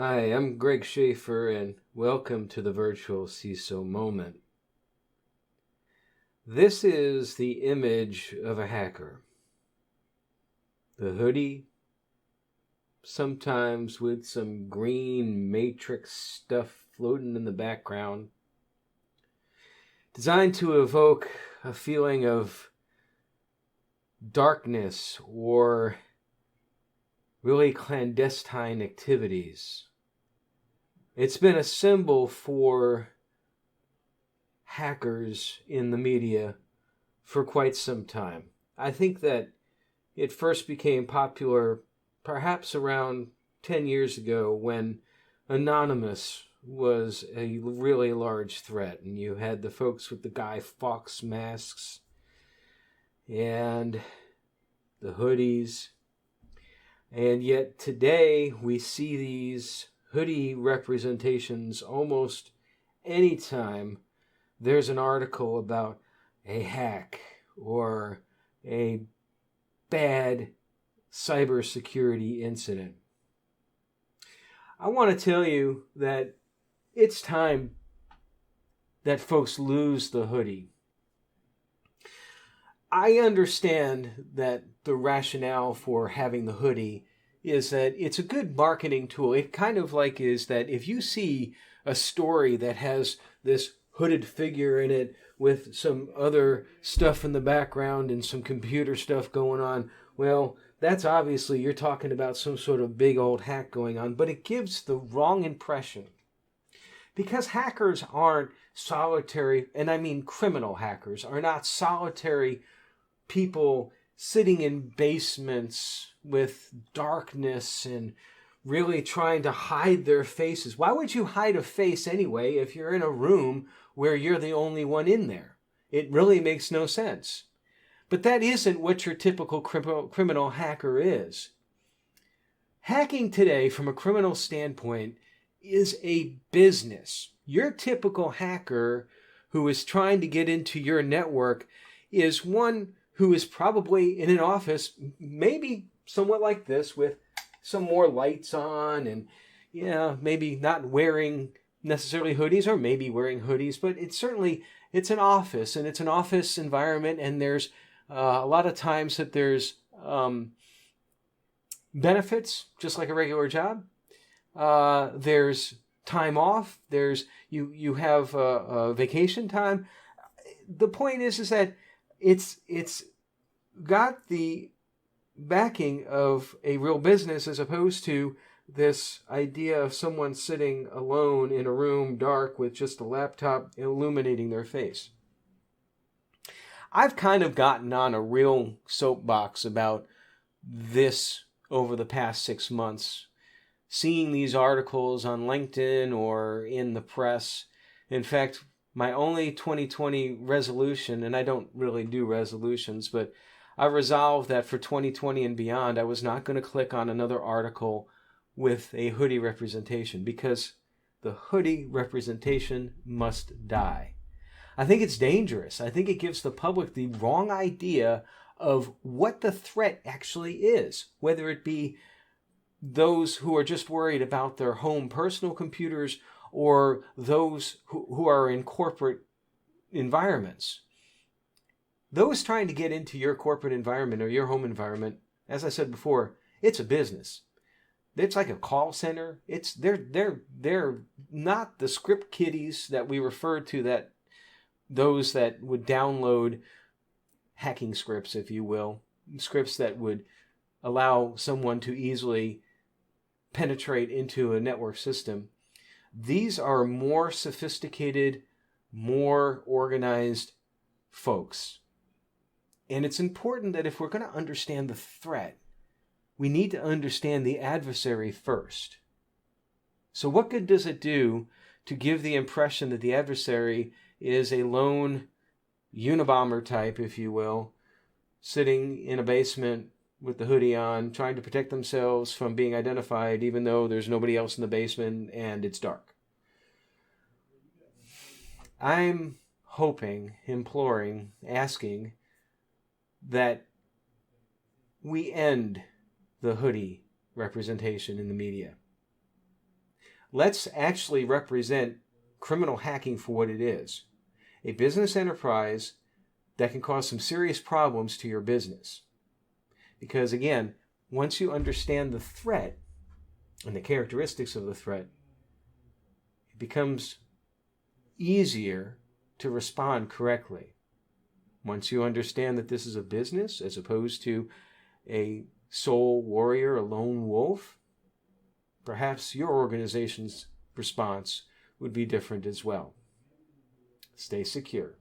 Hi, I'm Greg Schaefer, and welcome to the virtual CISO moment. This is the image of a hacker. The hoodie, sometimes with some green matrix stuff floating in the background, designed to evoke a feeling of darkness or really clandestine activities. It's been a symbol for hackers in the media for quite some time. I think that it first became popular perhaps around 10 years ago when Anonymous was a really large threat, and you had the folks with the Guy Fawkes masks and the hoodies. And yet today we see these hoodie representations almost anytime there's an article about a hack or a bad cybersecurity incident. I want to tell you that it's time that folks lose the hoodie. I understand that the rationale for having the hoodie is that it's a good marketing tool. It kind of like is that if you see a story that has this hooded figure in it with some other stuff in the background and some computer stuff going on, well, that's obviously you're talking about some sort of big old hack going on, but it gives the wrong impression. Because hackers aren't solitary, and I mean criminal hackers, are not solitary people sitting in basements with darkness and really trying to hide their faces. Why would you hide a face anyway if you're in a room where you're the only one in there? It really makes no sense. But that isn't what your typical criminal hacker is. Hacking today, from a criminal standpoint, is a business. Your typical hacker who is trying to get into your network is one who is probably in an office, maybe somewhat like this, with some more lights on and, maybe not wearing necessarily hoodies, or maybe wearing hoodies, but it's an office, and it's an office environment, and there's a lot of times that there's benefits, just like a regular job. There's time off. You have vacation time. The point is that it's got the backing of a real business, as opposed to this idea of someone sitting alone in a room dark with just a laptop illuminating their face. I've kind of gotten on a real soapbox about this over the past 6 months, seeing these articles on LinkedIn or in the press. In fact, my only 2020 resolution, and I don't really do resolutions, but I resolved that for 2020 and beyond, I was not going to click on another article with a hoodie representation, because the hoodie representation must die. I think it's dangerous. I think it gives the public the wrong idea of what the threat actually is, whether it be those who are just worried about their home personal computers or those who are in corporate environments. Those trying to get into your corporate environment or your home environment, as I said before, it's a business. It's like a call center. They're not the script kiddies that we referred to, that those that would download hacking scripts, if you will, scripts that would allow someone to easily penetrate into a network system. These are more sophisticated, more organized folks. And it's important that if we're going to understand the threat, we need to understand the adversary first. So what good does it do to give the impression that the adversary is a lone Unabomber type, if you will, sitting in a basement with the hoodie on, trying to protect themselves from being identified, even though there's nobody else in the basement and it's dark? I'm hoping, imploring, asking that we end the hoodie representation in the media. let's actually represent criminal hacking for what it is. A business enterprise that can cause some serious problems to your business. Because again, once you understand the threat and the characteristics of the threat, it becomes easier to respond correctly. Once you understand that this is a business as opposed to a sole warrior, a lone wolf, perhaps your organization's response would be different as well. Stay secure.